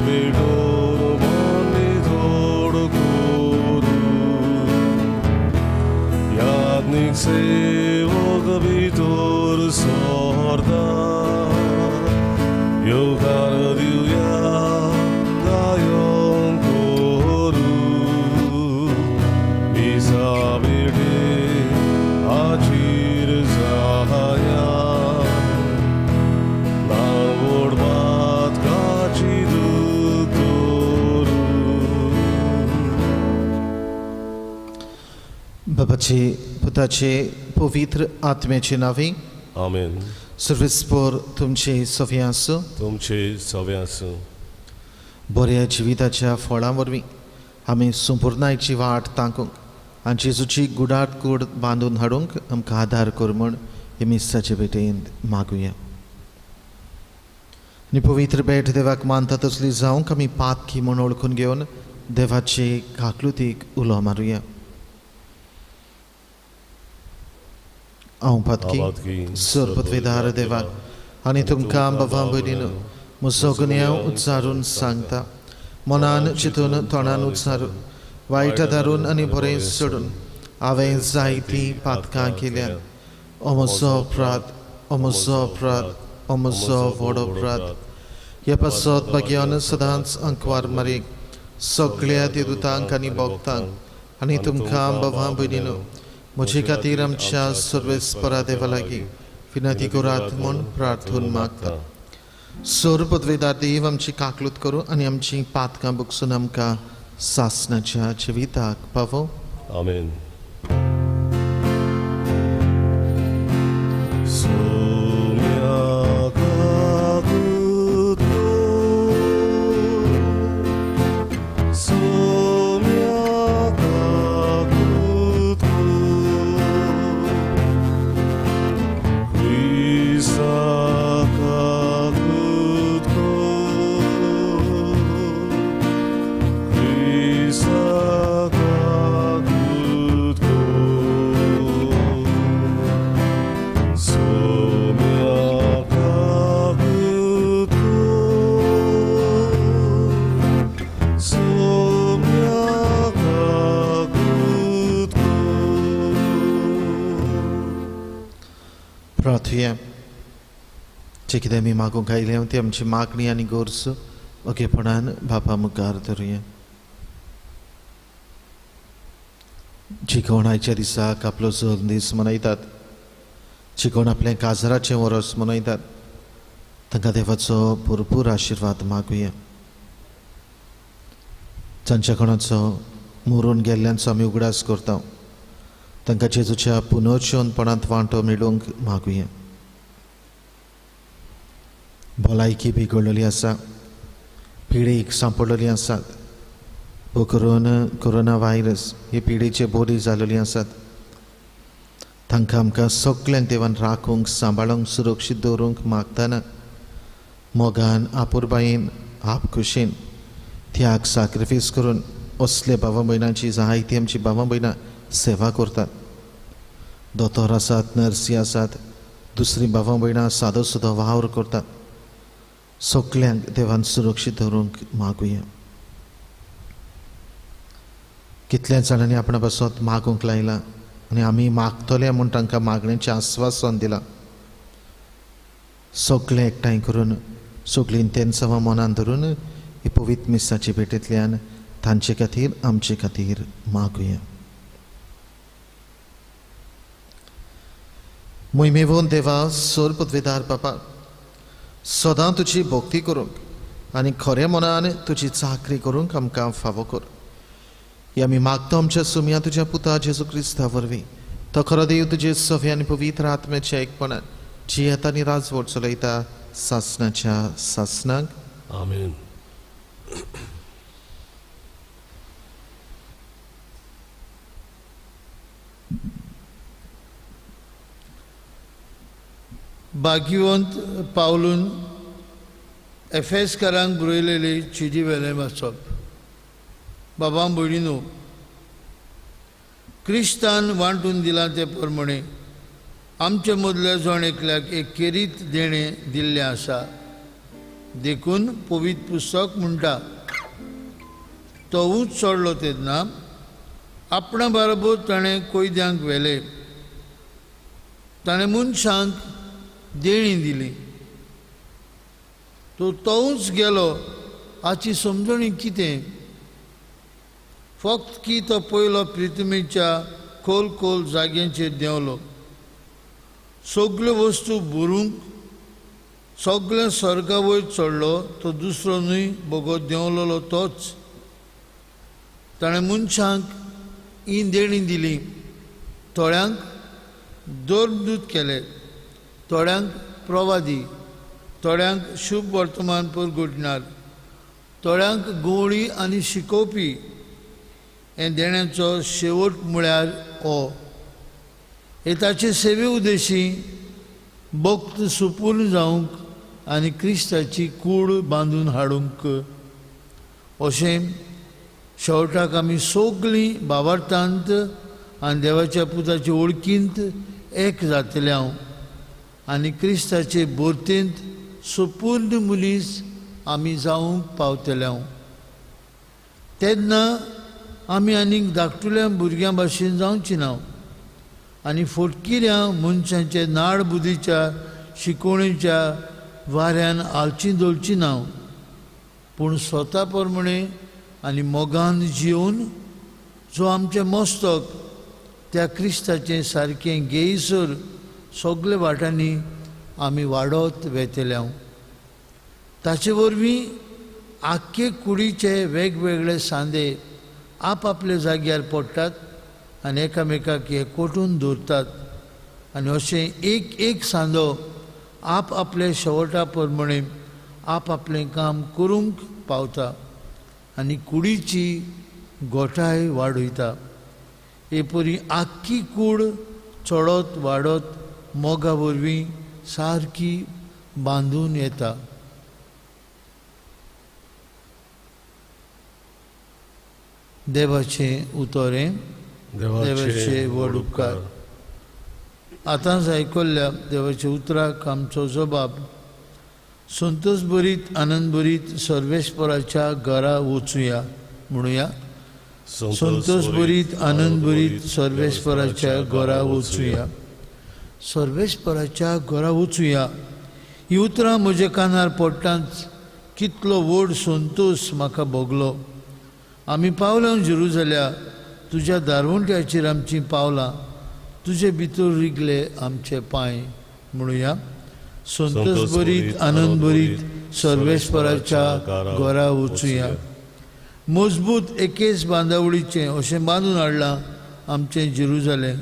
Zbidor manidor guru Yadnik sevog vitor sorda Yogar divya dayon koru Isabide achir zahaya Navod bat kachidu koru Babaचे पुताचे पवित्र आत्म्याचे नावे Amen. सर्वेस्पर तुमचे सव्या आसूं. तुमचे सवे आसूं. बऱ्या जिविताच्या फळां वरवीं आमी संपूर्णायेची वाट तांकूंक आनी जेजूची गुडाट कूड बांदून हाडूंक आमकां आदार कर म्हूण हे मिसाचे भेटेन मागुया. आनी पवित्र भेट देवाक मानता तसली जावंक आमी पातकी म्हूण ओळखून घेवन देवाचे काकलुतीक उलो मारुया. हांव पातकी सरपदवेदार देवा आनी तुमकां बाबा भयणीनो म्हजो गुन्यांव उच्चारून सांगता. मनान चिंतून तोंडान उच्चारून वायट धरून आनी बरें सोडून हांवें जायतीं पातकां केल्यात. हो म्हजो अपराध, हो म्हजो अपराध, हो म्हजो व्हड अपराध. ह्या पासत भाग्यान सदांच अंकवार मारीक सगळ्या तिरुतांक आनी भोगतांक आनी तुमकां बाबा भयणीनो म्हजे खातीर आमच्या सर्वेस्परा देवा लागीं विनंती करात म्हूण प्रार्थून मागता. सोर पदवेदार देव आमची काकलूत करूं आनी आमची पातकां बुकसून आमकां सासणाच्या जिविताक पावो. Amen. प्रार्थुया. जे कितें आमी मागूंक आयल्या ती आमची मागणी आनी गोरस ओगेपणान बापा मुखार धरुया. जी कोण आयच्या दिसाक आपलो जल्म दीस मनयतात, जी कोण आपलें काजराचें वरस मनयतात, तांकां देवाचो भरपूर आशिर्वाद मागुया. जांच्या कोणाचो मरून गेल्ल्यांचो आमी उगडास करता, तांकां जेजूच्या पुनर्जीवनपणांत वांटो मेळूंक मागुया. भलायकी बिगडलेली आसा, पिडीक सांपडलेली आसात, कोरोना व्हायरस ही पिडीचे बोरी जाल्ली आसात, तांकां आमकां सगळ्यांक देवान राखूंक सांबाळूंक सुरक्षीत दवरूंक मागतना मोगान आपुरबायेन आपखुशीन त्याग सॅक्रिफायस करून असले भावा भयणांची जायती आमची भावा भयणां सेवा करतात. दोतोर आसात, नर्सी आसात, दुसरी भावा भयणां सादो सुद्दां वावर करतात. सगळ्यांक देवान सुरक्षीत दवरूंक मागुया. कितल्याच जाणांनी आपणा पासत मागूंक लायला आनी आमी मागतले म्हूण तांकां मागणेचें आस्वासन दिलां. सगळें एकठांय करून सगळीं तेंचवा मनान धरून ही पवित्र मिसाची भेटेंतल्यान तांचे खातीर आमचे खातीर मागुया. मोहिमेवोन देवा सोर पदवेदार बापा, सदां तुजी भोक्ती करूंक आनी खऱ्या मनान तुजी चाकरी करूंक आमकां फावो कर. ही आमी मागता आमच्या सुम्या तुज्या पुता जेजू क्रिस्ता वरवीं. तो खरो देव तुजे सव्या आनी पवित्र आत्म्याच्या एकपणान जियेता आनी राजवट चलयता सासणाच्या सासणाक. Amen. भाग्यवंत पावलून एफेसकारांक बरयलेली चिटी वेलें वाचप. बाबा भयणीनो, क्रिस्तान वांटून दिलां ते प्रमाणे आमचे मदल्या जण एकल्याक एक केरीत देणें दिल्लें आसा. देखून पवित्र पुस्तक म्हणटा, तो उंच चडलो तेन्ना आपणा बरोबर ताणें कोयद्यांक व्हेले. ताणें मनशांक देणी दिली. तो उंच गेलो हाची समजणी कितें? फक्त की तो पयलो पृथ्वीच्या खोल खोल जाग्यांचेर देंवलो. सगल्यो वस्तू भरूंक सगळें स्वर्गा वयर चडलो. तो दुसरो न्हय बोगोत देंवलोलो तोच. ताणें मनशांक ही देणी दिली. थोड्यांक धर्मदूत केले, थोड्यांक प्रवादी, थोड्यांक शुभ वर्तमान परगोटणार, थोड्यांक गवळी आनी शिकोवपी. हें देण्याचो शेवट म्हळ्यार हो. हे ताचे सेवे उद्देशी भक्त सुपूर्ण जावंक आनी क्रिस्ताची कूड बांदून हाडूंक. अशें शेवटाक आमी सगळीं भावार्थांत आनी देवाच्या पुताचे वळखींत एक जातल्या आनी क्रिस्ताचे बोरतेंत सुपूर्ण मुनीस आमी जावंक पावतल्या. तेन्ना आमी आनीक धाकटुल्या भुरग्यां भाशेन जावची ना आनी फटकिऱ्या मनशांचे नाड बुदीच्या शिकवणेच्या वाऱ्यान आलची दवरची ना, पूण स्वता प्रमाणे आनी मोगान जिवन जो आमचें मस्तक त्या क्रिस्ताचें सारकें घेयसर सगळे वाटांनी आमी वाडत वेतल्या. ताचे वरवीं आख्खे कुडीचे वेगवेगळे सांदे आपआपल्या जाग्यार पडटात आनी एकामेकाक हे कोटून दवरतात. आनी अशें एक एक सांदो आपआपले शेवटा प्रमाणे आपआपलें काम करूंक पावता आनी कुडीची गोठाय वाडयता. हे परी आख्खी कूड चडत वाडत मोगा वरवीं सारकी बांदून येता. देवाचें उतोरें. देवाचे व्हड उपकार. आतांच आयकल्ल्या देवाच्या उतराक आमचो जबाब. संतोश भरीत आनंद भरीत सर्वेस्पराच्या घरा वचुया म्हणुया. संतोष भरीत आनंद भरीत सर्वेस्पराच्या घरा वचुया. सर्वेस्पराच्या घरा वचुया ही उतरां म्हज्या कानार पडटाच कितलो व्हड संतोश म्हाका भोगलो. आमी पावल्या जेरुसलेम, तुज्या दारवंट्याचेर आमची पावलां, तुजे भितर रिगले आमचे पांय म्हणुया. संतोष भरीत आनंद भरीत सर्वेस्पराच्या घरा वचुया. मजबूत एकेच बांदावळीचें अशें बांदून हाडलां आमचें जेरुसलेम.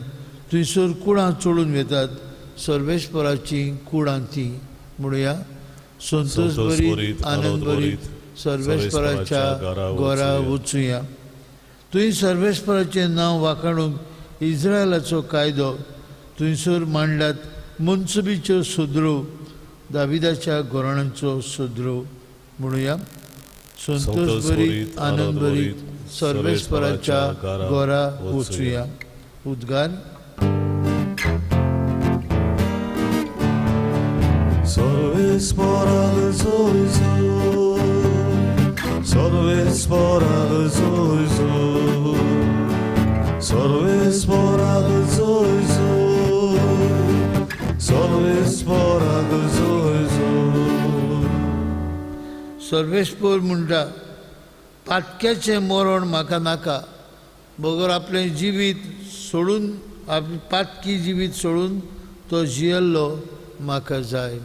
थंयसर कुडां चडून वेतात, सर्वेस्पराची कुडां ती म्हणुया. संतोष भरीत आनंद भरीत सर्वेस्पराच्या घरा वचुया. थंय सर्वेस्पराचें नांव वाखाणूंक इस्रायलाचो कायदो. थंयसर मांडल्यात मनसुबीच्यो सुदरो, दाविदाच्या घराण्यांचो सुदरो म्हणुया. संतोष भरीत आनंद भरीत सर्वेस्पराच्या घरा वचुया. उद्गार. Sorvesporalı zoy zoy, sorvesporalı zoy zoy, sorvesporalı zoy zoy, sorvesporalı zoy zoy. सर्वेस्पर म्हणटा, पाटक्याचें मरण म्हाका नाका. बगर आपलें जिवीत सोडून, आपली पाटकी जिवीत सोडून तो जियेल्लो म्हाका जाय.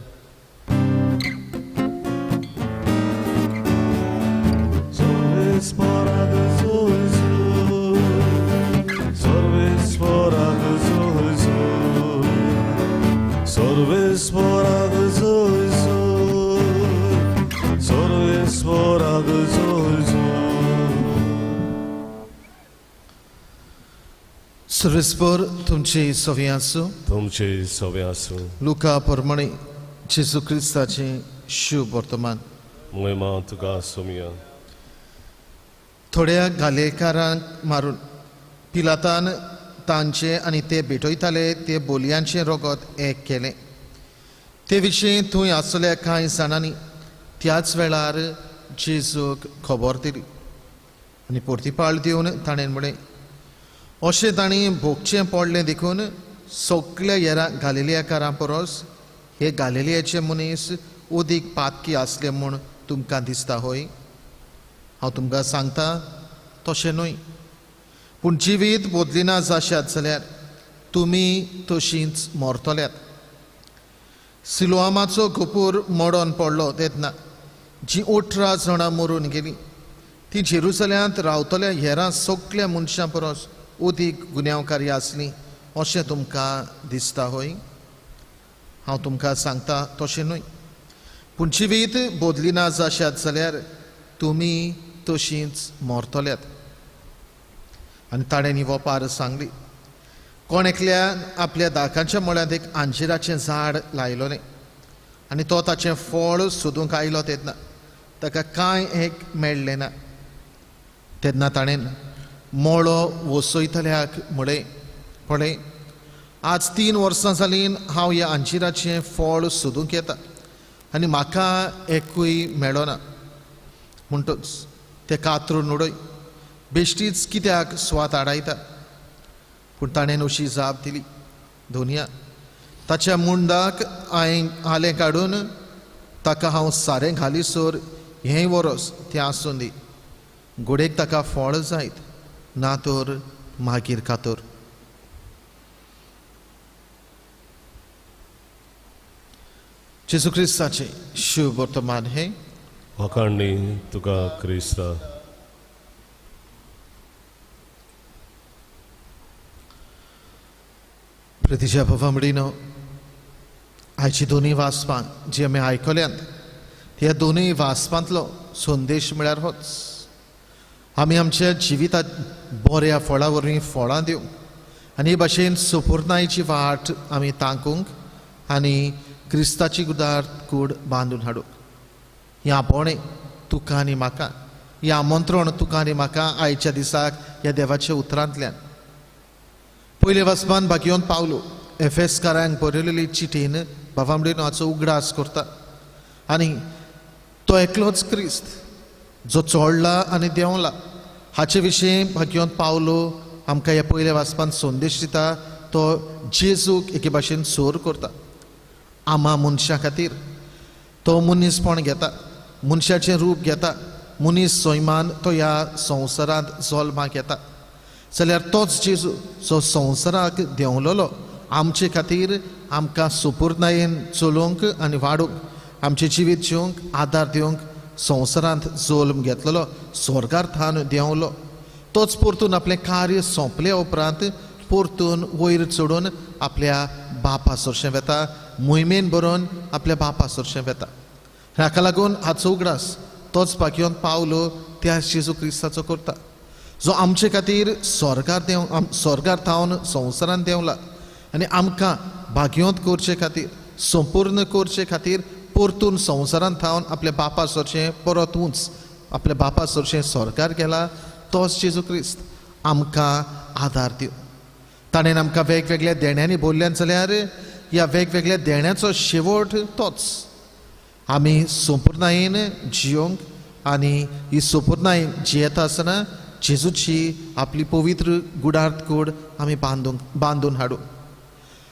Sorvesporalı zoy zoy, sorvesporalı zoy zoy, sorvesporalı zoy zoy, sorvesporalı zoy zoy. सर्वेस्पर तुमची सवी आसूं. तुमचे सवे आसूं. लुका प्रमाणे जेजू क्रिस्ताचें शुभ वर्तमान. महिमा तुका सोमिया. थोड्या गालेकारांक मारून पिलातान तांचे आनी ते भेटयताले ते बोलयांचें रगत एक केलें. ते विशीं थंय आसलेल्या कांय जाणांनी त्याच वेळार जेजूक खबर दिली आनी परतीपाळ दिवन ताणें म्हळें, अशें तांणी भोगचें पडलें देखून सगळ्या हेरा गालिलियाकारां परस हे गालिलियाचे मनीस अदीक पातकी आसले म्हूण तुमकां दिसता होय? हांव तुमकां सांगता तशें न्हय. पूण जिवीत बदलिना जाशात जाल्यार तुमी तशींच मरतल्यात. सिलोआमाचो गोपूर मोडोन पडलो तेन्ना जी 18 जाणां मरून गेलीं ती जेरुसल्यांत रावतल्या हेरां सगळ्या मनशां परस अदीक गुन्यांवकारी आसलीं अशें तुमकां दिसता होय? हांव तुमकां सांगता तशें न्हय. पूण जिवीत बदलिना जाशात जाल्यार तुमी तशींच मरतल्यात. आनी ताणें ही वपार सांगली, कोण एकल्यान आपल्या दाकांच्या मळ्यांत एक अंजिराचें झाड लायलोलें आनी तो ताचें फळ सोदूंक आयलो तेन्ना ताका कांय एक मेळ्ळें ना. तेन्ना ताणें मोळो वसयतल्याक म्हळें, पळय, आज 3 वर्सां जालीं हांव ह्या अंजिराचें फळ सोदूंक येता आनी म्हाका एकूय मेळना. म्हणटच तें कातरून उडय, बेश्टीच कित्याक स्वात आडायता? पूण ताणें अशी जाप दिली, धोनिया, ताच्या मुंडाक हांवें आलें काडून ताका हांव सारें घालीसर हें वरस तें आसूं दी. घोडेक ताका फळ जायत ना तर मागीर कातर. जेजू क्रिस्ताचें शुभ वर्तमान हें वखाणणी तुका क्रिस्ता. प्रतिजा भोवमडीनो, आयची दोनूय वाचपां जी आमी आयकल्यांत ह्या दोनूय वाचपांतलो संदेश म्हळ्यार होच, आमी आमच्या जिवितांत बऱ्या फळां वरवीं फळां दिवंक आनी हे भाशेन सुपूर्णायेची वाट आमी तांकूंक आनी क्रिस्ताची गुदार कूड बांदून हाडूंक. हें आपोणें तुका आनी म्हाका, हें आमंत्रण तुका आनी म्हाका आयच्या दिसाक ह्या देवाच्या उतरांतल्यान. पयले वचपान भाग्योन पावलो एफेसकारांक बरयलेली चिठीन भावामडीन हाचो उगडास करता आनी तो एकलोच क्रिस्त जो चोडला आनी देंवला हाचे विशीं भाग्योन पावलो आमकां ह्या पयल्या वाचपान संदेश दिता. तो जेजूक एके भाशेन सोर करता. आमा मनशा खातीर तो मनीसपण घेता, मनशाचें रूप घेता, मनीस सैमान तो ह्या संवसारांत जल्माक येता. जाल्यार तोच जेजू जो संवसाराक देंवलोलो आमचे खातीर आमकां सुपूर्णायेन चलोवंक आनी वाडूंक, आमचें जिवीत जिवंक आदार दिवंक संवसारांत जल्म घेतलेलो, स्वर्गार्थान देंवलो. तोच परतून आपलें कार्य सोंपल्या उपरांत परतून वयर चडून आपल्या बापा सरशें वेता, मोहिमेन बरोवन आपल्या बापा सरशें वेता. हाका लागून हाचो उगडास तोच भाग्योन पावलो त्या जेजू क्रिस्ताचो करता, जो आमचे खातीर स्वर्गार थावन संवसारांत देंवला आनी आमकां भाग्योंत करचे खातीर, संपूर्ण करचे खातीर परतून संवसारांत थावन आपल्या बापा सरचें परत उंच आपल्या बापा सरचें स्वर्गार गेला. तोच जेजू क्रिस्त आमकां आदार दिव. ताणें आमकां वेगवेगळ्या देण्यांनी भरल्यान जाल्यार ह्या वेगवेगळ्या देण्याचो शेवट तोच. आमी संपूर्णायेन जियोंक आनी ही संपूर्णायेन जियेता आसतना जेजूची आपली पवित्र गुडार्थ कूड आमी बांदून हाडूं.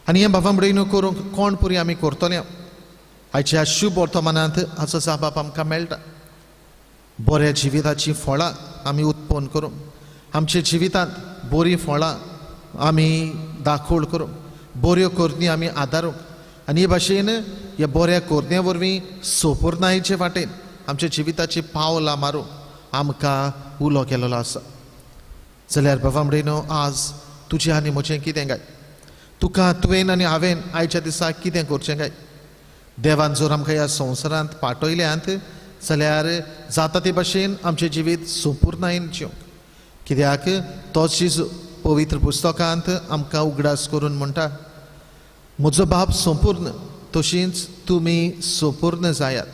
आनी हें भावामडीन करूंक कोण पुरी आमी करतले. आयच्या शुभ वर्तमानांत हाचो जाप आमकां मेळटा. बऱ्या जिविताची फळां आमी उत्पन्न करूंक, आमच्या जिवितांत बरीं फळां आमी दाखोळ करूंक, बऱ्यो कोरनी आमी आदारूंक आनी हे भाशेन ह्या बऱ्या कोरन्या वरवीं संपूर्णायेचे वाटेन आमच्या जिविताची पावलां मारूंक आमकां उलो केलेलो आसा. जाल्यार भावामडीनो, आज तुजें आनी म्हजें कितें गाय? तुका तुवें आनी हांवें आयच्या दिसाक कितें करचें गाय? देवान जर आमकां ह्या संवसारांत पाठयल्यांत जाल्यार जाता ते भाशेन आमचें जिवीत संपूर्णायेन जिवंक. कित्याक तोच जेजू पवित्र पुस्तकांत आमकां उगडास करून म्हणटा, म्हजो बाप संपूर्ण तशींच तुमी संपूर्ण जायात.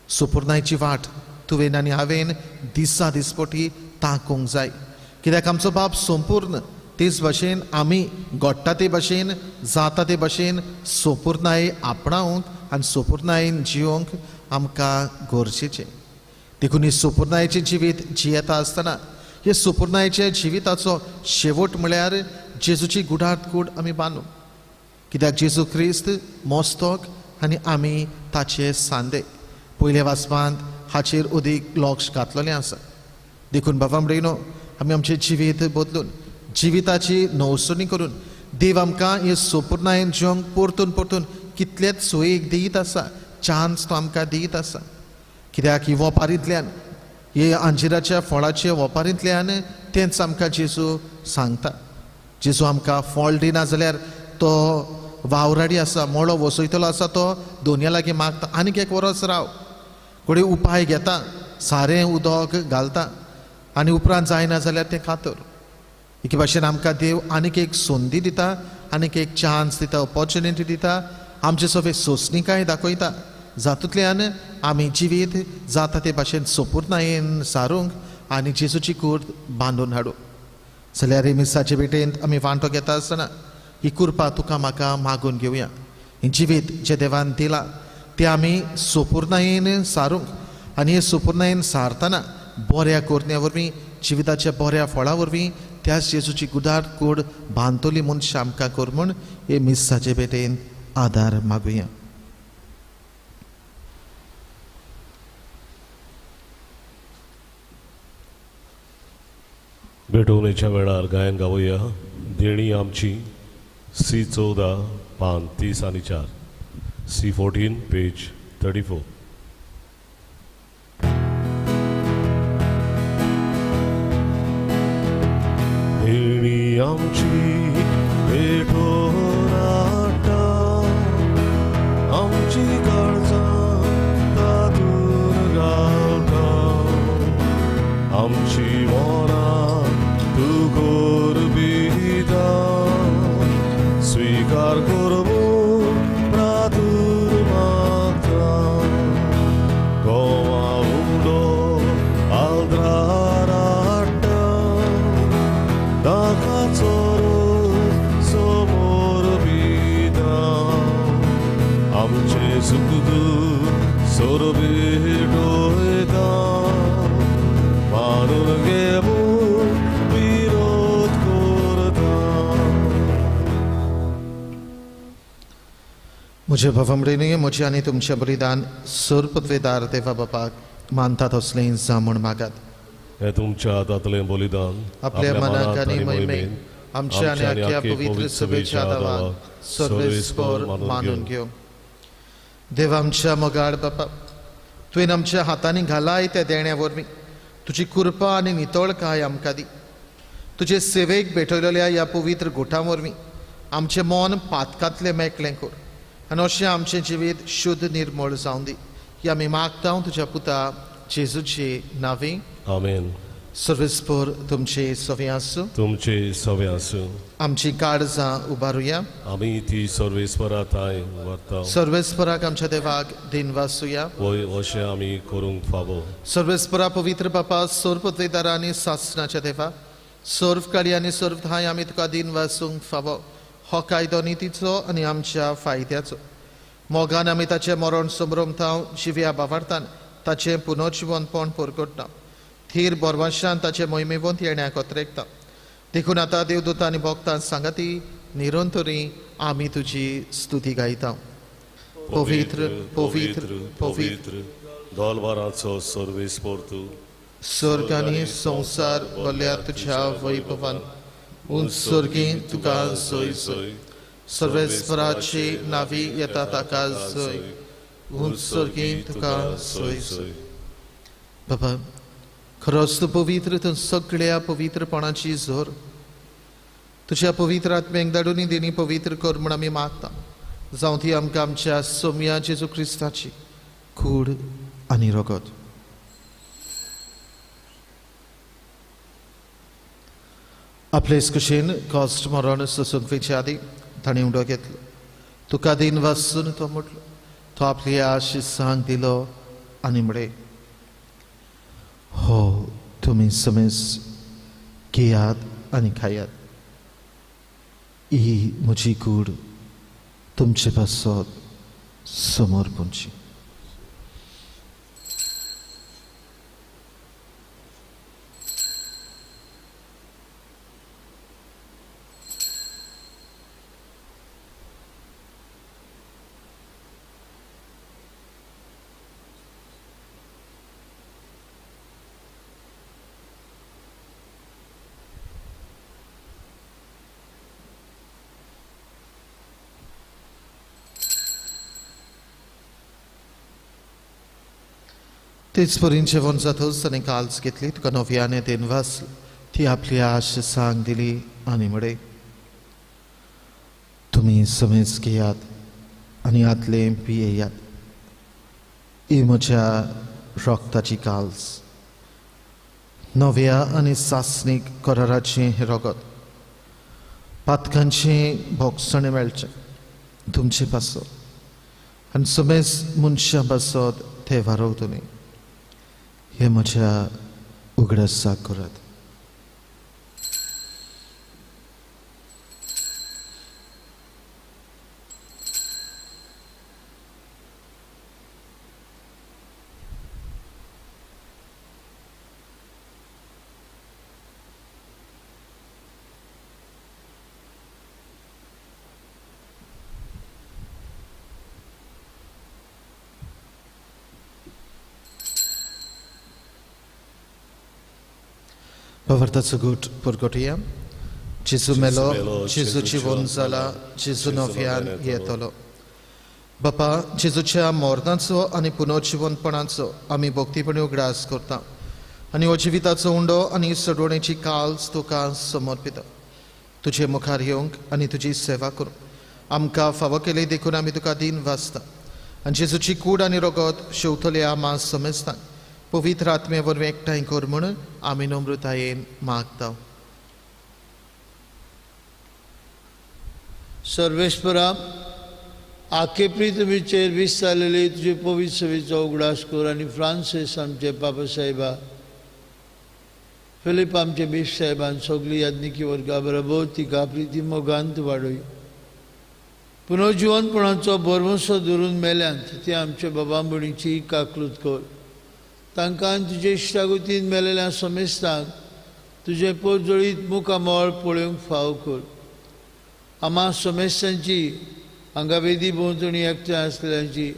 संपूर्णायेची वाट तुवें आनी हांवें दिसा दिसपटी तांकूंक जाय. कित्याक आमचो बाप संपूर्ण, तेच भाशेन आमी घडटा ते भाशेन जाता ते भाशेन संपूर्णाये आपणावंक आनी संपूर्णायेन जिवंक आमकां गरजेचें. देखून ही सुपुर्णायेचें जिवीत जियेता आसतना हे सुपुर्णायेच्या जिविताचो शेवट म्हळ्यार जेजूची गुडाट कूड आमी बांदूं. कित्याक जेजू क्रिस्त मस्तक आनी आमी ताचे सांदे. पयल्या वाचपांत हाचेर अदीक लक्ष घातलेलें आसा. देखून बाबा म्हणून आमी आमचें जिवीत बदलून जिविताची नवसणी करून देव आमकां हे सुपुर्णायेन जिवंक परतून परतून कितलेच सोयीक दीत आसा, चान्स तो आमकां दीत आसा. कित्याक ही वोपारींतल्यान हे अंजिराच्या फळाचे वोपारींतल्यान तेंच आमकां जेजू सांगता. जेजू आमकां फळ दिना जाल्यार तो वावराडी आसा, मोळो वसयतलो आसा, तो दोनया लागीं मागता आनीक एक वरस राव. कोणी उपाय घेता, सारें उदक घालता आनी उपरांत जायना जाल्यार तें खातर. एके भाशेन आमकां देव आनीक एक संदी दिता, आनीक एक चान्स दिता, ऑपॉर्च्युनिटी दिता, आमचे सगळे सोंसणीकाय दाखयता, जातूंतल्यान आमी जिवीत जाता ते भाशेन सुपुर्णायेन सारूंक आनी जेजूची कूड बांदून हाडूंक. जाल्यार हे मिसाचे भेटेंत आमी वांटो घेता आसतना ही कृपा तुका म्हाका मागून घेवया. ही जिवीत जे देवान दिलां तें आमी सुपुर्णायेन सारूंक आनी हे सुपुर्णायेन सारतना बऱ्या कोरन्या वरवीं जिविताच्या बऱ्या फळा वरवीं त्याच जेजूची गुडाट कूड बांदतली मनशां आमकां कर म्हूण हे मिसाचे भेटेन आदार मागुया. भेटवणेच्या वेळार गायन गावया देणी आमची C14 पान 30 आनी 4 C14 पेज 34. देणी आमची भेटोन हाडटा आमची काळजां तातूंत घालता आमची मोनां तूं कोरबिता स्वीकार कर म्हूण प्रातूर मागता. गोवा उडो आल्द्रार हाडटा दाखाचो रोस समोर बिता आमचे सुख दूख सोरबे डोयता मारून घे म्हूण विरोध करता. म्हजे भवमडेनी म्हजें आनी तुमचें बलिदान सुरपत्वेदार देवा बापाक मानता तसलें जा म्हूण मागात. हे तुमच्या हातांतलें बलिदान आपल्या मनाक आनी मोहिमेन आमच्या आनी आख्या पवित्र सभेच्या दावाक सर्वेस्पर मानून घेवं. देव आमच्या मोगाळ बापा, तुवें आमच्या हातांनी घालाय त्या देण्या वरवीं तुजी कृपा आनी नितळकाय आमकां दी. तुजे सेवेक भेटयलेल्या ह्या पवित्र गुठां वरवीं आमचें मन पातकांतलें मेकळें कर आनी अशें आमचें जिवीत शुद्ध निर्मळ जावं दी. ही आमी मागता तुज्या पुता जेजूचे नांवे. आमेन. सर्वेस्पर तुमचे सवे आसूं. तुमचे सवे आसूं. आमची काळजां उबारुया. आमी ती सर्वेस्पराताय व्हरता. सर्वेस्पराक आमच्या देवाक दिन वासुया. अशें आमी करूंक फावो. सर्वेस्परा पवित्र बापा सोरपत्वेदारा आनी सासणाच्या देवा सर्व काळी आनी सर्व थाय आमी तुका दिन वासूंक फावो. हो कायदो नितीचो आनी आमच्या फायद्याचो. मोगान आमी ताचें मरण समरमता जिव्या बावार्थान ताचें पुनर्जिवनपण परगट्टा. थीर बोरवाशान ताचे मोहिमेवंत येण्याक कोत्रेकता. देखून आतां देवदूतां आनी भक्तां सांगाती निरंतरी आमी तुजी स्तुती गायता. पवित्र पवित्र पवित्र दोलवाराचो सर्वेस्पर तूं स्वर्ग आनी संवसार भरल्या तुज्या वैभवान उंचसर्गी तुका जय जय. सर्वेस्पराची नावी येता ताका जय. उंचसर्गी तुका जय जय. बाबा खरोच तूं पवित्र, तूं सगळ्या पवित्रपणाची झोर तुज्या पवित्र आत्म्याक धाडून देणी पवित्र कर म्हूण आमी मागता. जावं ती आमकां आमच्या सोम्या जेजू क्रिस्ताची कूड आनी रगत. आपलेच कुशीन कॉस्ट मरण सोसूंक वेचे आदी ताणें उडो घेतलो. तुका दिन वाचून तो म्हटलो. तो आपल्या शिसांक दिलो आनी म्हळे, हो तुमी समेस घेयात आनी खायात. ही म्हजी कूड तुमचे पासत समोर पोंची. तेच परीन जेवण जातोच ताणें काल्स घेतली तुका नव्याने देन वाचली ती आपली आश सांग दिली आनी म्हळे तुम्ही समेज घेयात आनी आदले पियेयात ही म्हज्या रक्ताची काल्स नव्या आनी सासणीक कराराचें हें रगत पातकांचें भोगसणें मेळचें तुमचे पासत आनी समेज मनशा पासत ते वारवतले हे म्हज्या उगडासाक करात. Powartaco gut purgotia, Jezu melo, Jezu ciwon zala, Jezu nowian jetolo. Bapa, Jezuच्या मोरनाचो आनी पुनोजिवनपणाचो आमी भक्तीपणी उगडास करता आनी हो जिविताचो उंडो आनी सडवणेची काल्स तुका समर्पिता. तुजे मुखार येवंक आनी तुजी सेवा करूंक आमकां फावो केले देखून आमी तुका दिन वाचता आनी जेजूची कूड आनी रगत शेवतले आमा समजता पवित्र आत्मे वरवीं एकठांय कर म्हूण आमी नम्रतायेन मागता. सर्वेस्परा आखे प्रितमीचेर विस्तारलेले तुजे पवित्र सेवेचो उगडास कर आनी फ्रांसीस आमचे बाबासाहेबा फिलीप आमचे बीश साहेबान सगळी याज्ञिकी वर्गा बरोबर तिका प्रिती मोगांत वाडय. पुनर्जीवनपणाचो बरमसो धरून मेल्यांत ते आमचे बाबा भणीची काकलूत कर. तांकां तुजे इश्टागतीन मेलेल्या समेस्तांक तुजे पोरजळीत मुखामळ पळोवंक फाव कर. आमा समेस्तांची हांगा वेदी भोंवतणी एकठांय आसलेल्यांची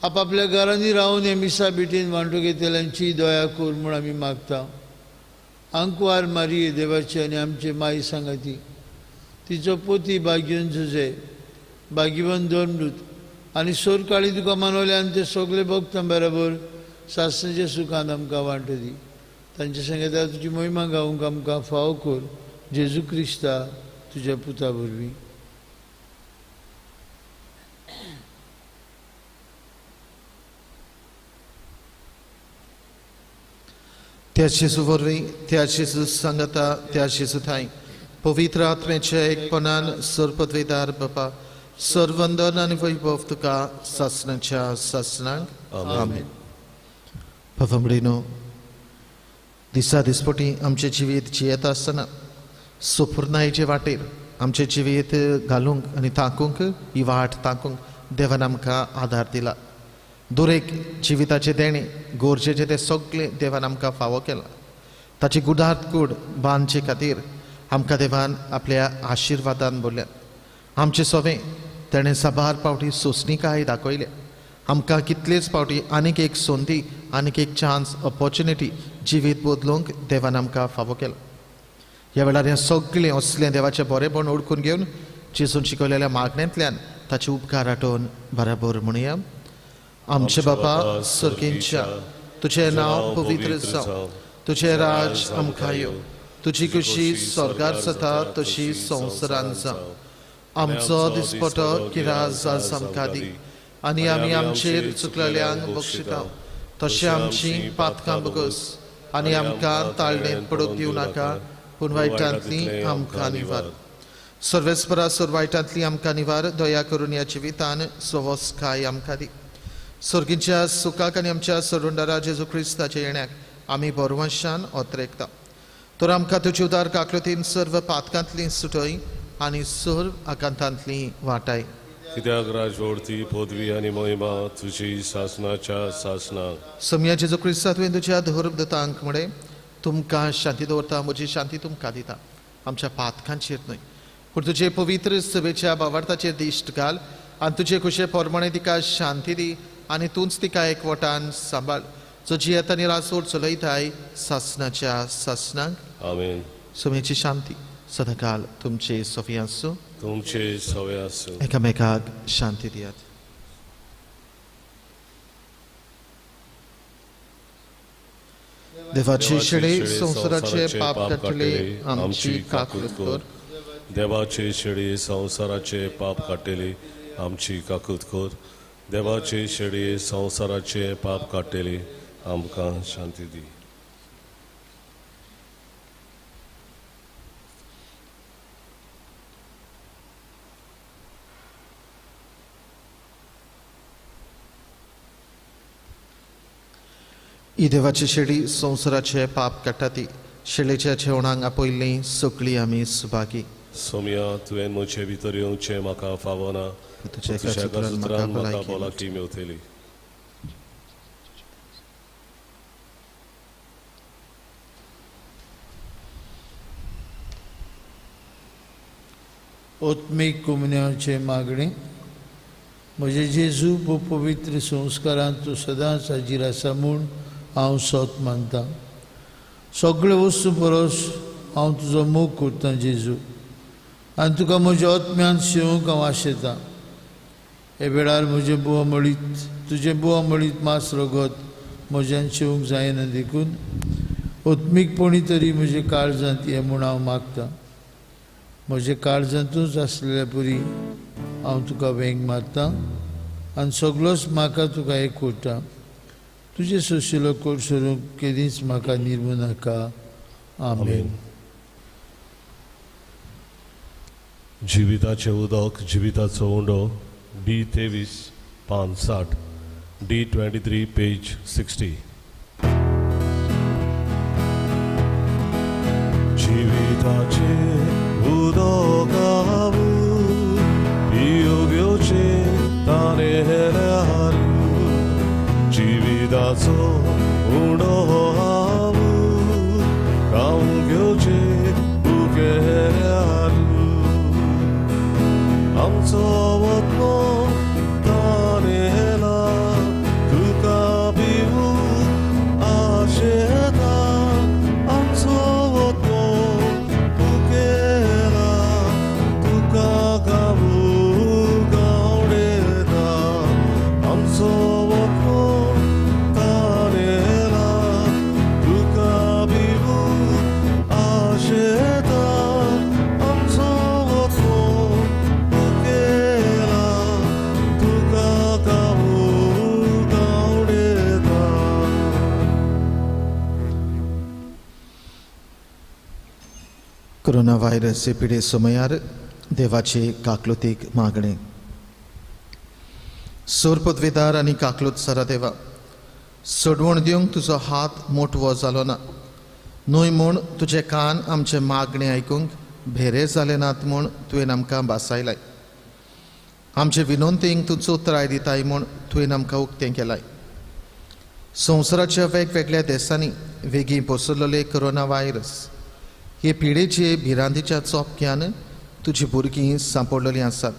आपापल्या घरांनी रावन हे मिसा बिटीन वांटो घेतलेल्यांची दया कर म्हूण आमी मागता. आंकवार मारिये देवाची आनी आमचे माई सांगाती तिचो पोती भाग्यवन झुजे भाग्यवन दोंडूत आनी सोर काळी तुका मानवल्यान ते सगळे भक्तां बरोबर सासणाच्या सुखान आमकां वांटो दी. तांचे सांगता तुजी महिमा गावूंक आमकां फाव कर जेजू क्रिस्ता तुज्या पुता वरवीं. त्या जेजू वरवीं त्या जेजू सांगता त्या जेजू थंय पवित्र आत्मेच्या एकपणान सर्पद्वेदार बापा सर्वंदन आनी वैभव तुका सासणाच्या सासणांक आमेन. पवमडीनो दिसा दिसपटी आमचे जिवीत जियेत आसतना सुपूर्णायेचे वाटेर आमचे जिवीत घालूंक आनी तांकूंक ही वाट तांकूंक देवान आमकां आदार दिला. दुरेक जिविताचे देणे गोरजेचे ते सगळे देवान आमकां फावो केला. ताची गुडार्थ कूड बांदचे खातीर आमकां देवान आपल्या आशिर्वादान बोरल्या. आमचे सवें ताणें साबार पावटी सोंसणीकाय दाखयल्या. आमकां कितलेच पावटी आनीक एक संदी आनीक एक चान्स ऑपॉर्च्युनिटी जिवीत बदलूंक देवान आमकां फावो केला. ह्या वेळार हें सगळें असलें देवाचें बरेंपण ओळखून घेवन जेजून शिकयलेल्या मागण्यांतल्यान ताचे उपकार आठोवन बराबर म्हणुया. आमचे बापा सर्गींच्या तुजें नांव पवित्र जावं, तुजें राज आमकां येवं, तुजी कुशी स्वर्गार जाता तशी संवसारांत जावं. आमचो दिसपटो किरास आज आमकां दी आनी आमी आमचेर चुकलेल्यांक बक्षिता तशें आमची पातकां बगस आनी आमकां ताळणेंत पडूंक दिवं नाका पूण वायटांतली आमकां निवार. सर्वेस्परा वायटांतली आमकां निवार. दया करून ह्या जिवितान सवस्काय आमकां दी. सर्गीच्या सुखाक आनी आमच्या सरवंडारा जेजू क्रिस्ताच्या येण्याक आमी बरवंशान ओतरेकता. तर आमकां तुजी उदार काकलुतीन सर्व पातकांतली सुटय आनी सर्व आकांतांतली वाटाय. कित्याक राजवडती पदवी आनी महिमा तुजी सासणाच्या सासणाक. सम्या जेजू क्रिस्ता तुवें तुज्या धर्मदतांक म्हणे तुमकां शांती दवरता, म्हजी शांती तुमकां दिता. आमच्या पातकांचेर न्हय पूण तुजे पवित्र सभेच्या भावार्थाचेर दिश्ट घाल आनी तुजे खुशे पोरमणे तिका शांती दी आनी तूंच तिका एकवटान सांबाळ. जो जियेत आनी रासोड चलयताय सासणाच्या सासणाक आमेन. समेची शांती सदाकाल तुमचे सोफी आसूं. तुमचे सवे आसूं. एकामेकाक शांती दियात. देवाचे शेळे संसाराचे पाप काटले आमची काकूत कर. देवाचे शेळे संसाराचे पाप काटेले आमची काकूत कर. देवाचे शेळे संसाराचे पाप काटेले आमकां शांती दी. ही देवाची शेळी संसाराचे पाप काटाती शेळेच्या जेवणाक आपयल्ली सगळी आमी सुभागी. सोम्या तुवें म्हजे भितर येवचें म्हाका फावना. तुझ्या एका तुज्या सुत्रान सुत्रान म्हाका म्हाका भलायकी भलायकी मेवतली. ओत्मीक कुमन्याचे मागणे. म्हजे जेजू पवित्र संस्कारांत तूं सदांच हाजीर आसा म्हूण हांव सोत मानतां. सगळे वस्तू परस हांव तुजो मोग करतां जेजू, आनी तुका म्हज्या आत्म्यान शिवूंक हांव आशेतां. हे वेळार म्हजे बुवा मळीत तुजे बुवा मळीत मास रगत म्हज्यान शिवूंक जायना देखून ओत्मीकपणी तरी म्हजे काळजांत ये म्हूण हांव मागतां. म्हजे काळजांतूच आसलेल्या पुरी हांव तुका वेंग मारतां आनी सगळोच म्हाका तुका एक करता. तुजे सोशिलो कोड सोडूंक केदींच म्हाका निर्मू नाका. आमेन. जिविताचें उदक जिविताचो उंडो D23 पान 60 D23 पेज 60. जिविताचें उदक हांव पियोग्योचें ताणें हेल्यार जिविताचो उंडो हांव खावंक घेवचें उगेल्यार आमचो वत्नो ताणेला तुका भिवूंक आशेता. आमचो वत्नो तुगेला तुका गावूंक आवडेता. आमचो वत्नो ताणेला तुका भिवूंक आशेता. आमचो वत्नो कोरोना व्हायरस पिडे समयार देवाचे काकलुतीक मागणे. सोर पदवीदार आनी काकलूत सरा देवा, सोडवण दिवंक तुजो हात मोठवो जालो ना. न्हय म्हूण तुजे कान आमचे मागणे आयकूंक भेरे जाले नात म्हूण तुवें आमकां बासायलाय. आमचे विनोंतेंक तूं चोत्राय दिताय म्हूण तुवें आमकां उक्तें केलाय. संवसाराच्या वेगवेगळ्या देशांनी वेगीं पसरलेले कोरोना व्हायरस हे पिडेचे भिरांतीच्या चोपक्यान तुजी भुरगीं सांपडलेलीं आसात.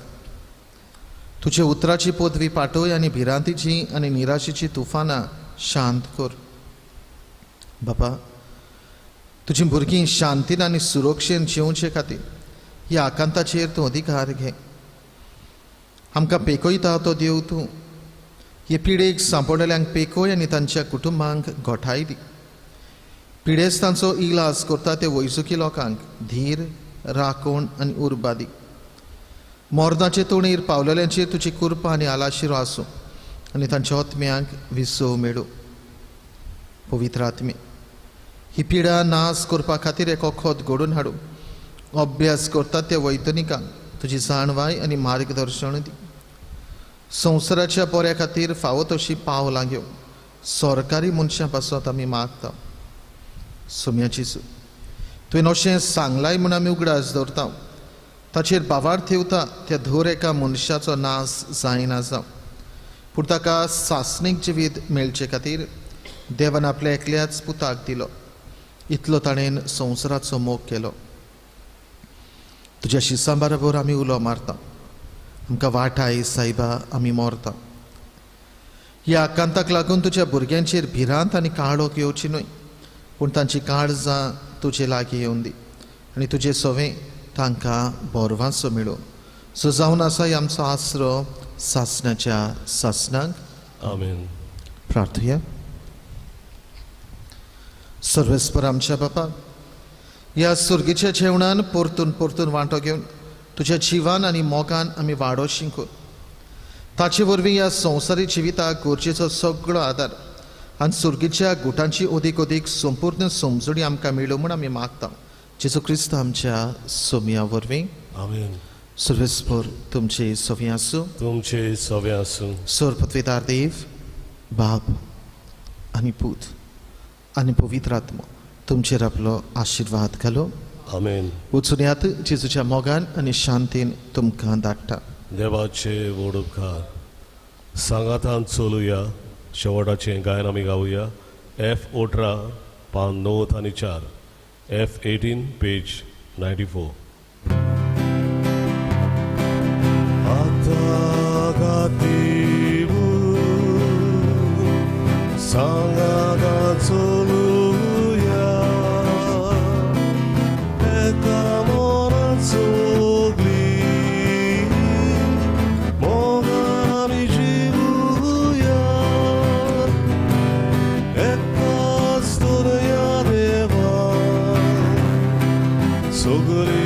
तुजे उतराची पदवी पाठय आनी भिरांतीची आनी निराशेची तुफानां शांत कर. बापा, तुजी भुरगीं शांतीन आनी सुरक्षेन जिवचे खातीर ह्या आकांताचेर तूं अधिकार घे. आमकां पेकयता तो देव तूं. हे पिडेक सांपडलेल्यांक पेकय आनी तांच्या कुटुंबांक घोटाय दी. पिडेस्तांचो इलाज करता ते वैजकी लोकांक धीर, राखण आनी उर्बा दी. मोर्दाचे तोणीर पावलेल्यांचेर तुजी कृपा आनी आलाशिरो आसूं आनी तांच्या आत्म्यांक विसव मेळूं. पवित्र आत्मे, ही पिडा नास करपा खातीर एक वखद घडोवन हाडूं. अभ्यास करतात त्या वैतनिकांक तुजी जाणवाय आनी मार्गदर्शन दी. संवसाराच्या बऱ्या खातीर फावो तशी पावलां घेवं सरकारी मनशां पासत आमी मागता. सोम्याची तुवें अशें सांगलाय म्हूण आमी उगडास दवरता. ताचेर बावार ठेवता त्या धोर एका मनशाचो नास जायना जावं, पूण ताका सासणीक जिवीत मेळचे खातीर देवान आपल्या एकल्याच पुताक दिलो. इतलो ताणें संवसाराचो मोग केलो. तुज्या शिसां बरोबर आमी उलो मारता. आमकां वाटाय सायबा, आमी मोरता. ह्या आकांताक लागून तुज्या भुरग्यांचेर भिरांत आनी काळोख येवची न्हय, पूण तांची काळजां तुजे लागीं येवन दी आनी तुजें सवें तांकां बोरवांचो मेळो. सो जावन आसा आमचो आसरो सासणाच्या सासणाक. आमेन. प्रार्थया. सर्वेस्पर आमच्या बापा, या सुरगीच्या जेवणान परतून परतून वांटो घेवन तुझ्या जिवान आनी मोगान आमी वाडो शिंकून ताचे वरवीं ह्या संवसारी जिविताक गरजेचो सगळो आदार आनी सुरगीच्या गुटांची ओदीक ओदीक संपूर्ण समजुडी आमकां मेळ्ळ्यो म्हूण आमी मागता. जेजू क्रिस्त आमच्या सोमया वरवीं. आमेन. सर्वेस्पर तुमचे सवी आसूं. तुमचे सवे आसूं. सर्वपत्वेदार देव, बाप आनी पूत आनी पवित्र आत्मा तुमचेर आपलो आशिर्वाद घालो. आमेन. वचून जेजूच्या मोगान आनी शांतीन तुमकां धाडटा. देवाचे व्हड उपकार. सांगातान चलुया. शेवटाचें गायन आमी गावुया. F18 पान 9 आनी 4. F18 page 94. Sangadan soluya ekamoran sogli mogami jivuya ekastorya deva sogli